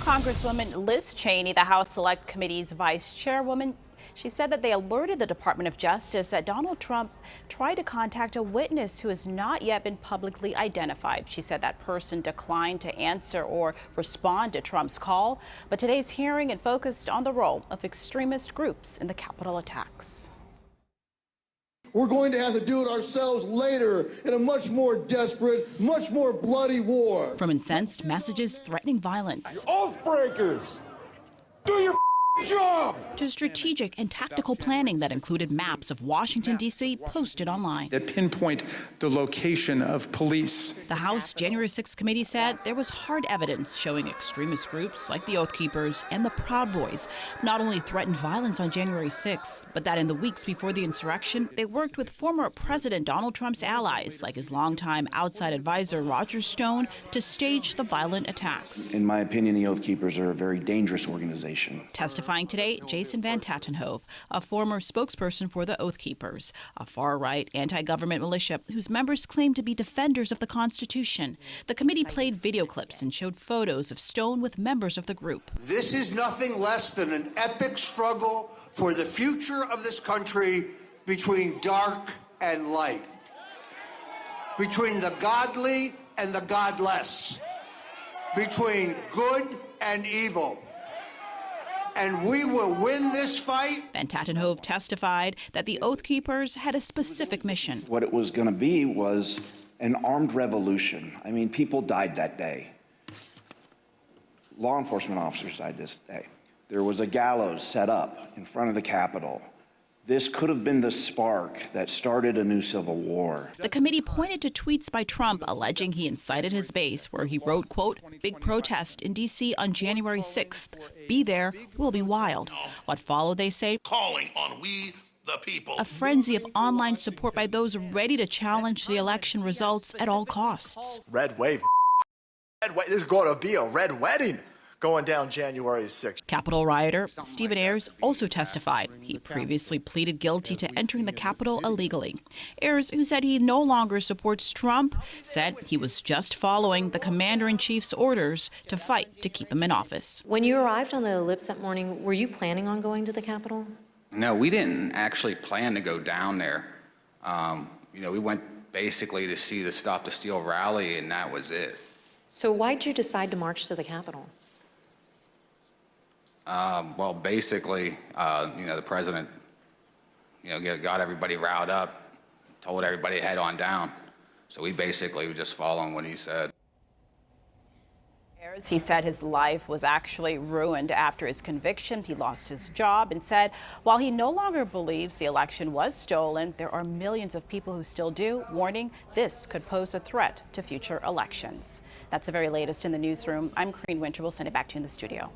Congresswoman Liz Cheney, the House Select Committee's vice chairwoman, she said that they alerted the Department of Justice that Donald Trump tried to contact a witness who has not yet been publicly identified. She said that person declined to answer or respond to Trump's call. But today's hearing it focused on the role of extremist groups in the Capitol attacks. We're going to have to do it ourselves later in a much more desperate, much more bloody war. From incensed messages threatening violence, Oath breakers, do your job, to strategic and tactical planning that included maps of Washington, D.C. posted online. That pinpoint the location of police. The House January 6th committee said there was hard evidence showing extremist groups like the Oath Keepers and the Proud Boys not only threatened violence on January 6th, but that in the weeks before the insurrection, they worked with former President Donald Trump's allies, like his longtime outside advisor Roger Stone, to stage the violent attacks. In my opinion, the Oath Keepers are a very dangerous organization. Testifying today, Jason Van Tatenhove, a former spokesperson for the Oath Keepers, a far-right anti-government militia whose members claim to be defenders of the Constitution. The committee played video clips and showed photos of Stone with members of the group. This is nothing less than an epic struggle for the future of this country between dark and light, between the godly and the godless, between good and evil. And we will win this fight. Van Tatenhove testified that the Oath Keepers had a specific mission. What it was going to be was an armed revolution. I mean, people died that day. Law enforcement officers died this day. There was a gallows set up in front of the Capitol. This could have been the spark that started a new civil war. The committee pointed to tweets by Trump alleging he incited his base, where he wrote, quote, "Big protest in D.C. on January 6th. Be there, will be wild." What followed, they say, calling on we the people. A frenzy of online support by those ready to challenge the election results at all costs. Red wave. This is going to be a red wedding going down January 6th. Capitol rioter Stephen Ayers also testified. He previously pleaded guilty to entering the Capitol illegally. Ayers, who said he no longer supports Trump, said he was just following the commander-in-chief's orders to fight to keep him in office. When you arrived on the ellipse that morning, were you planning on going to the Capitol? No, we didn't actually plan to go down there. We went basically to see the Stop the Steal rally, and that was it. So why'd you decide to march to the Capitol? Well, basically, the president, got everybody riled up, told everybody to head on down. So we basically were just following what he said. He said his life was actually ruined after his conviction. He lost his job and said while he no longer believes the election was stolen, there are millions of people who still do, warning this could pose a threat to future elections. That's the very latest in the newsroom. I'm Corinne Winter. We'll send it back to you in the studio.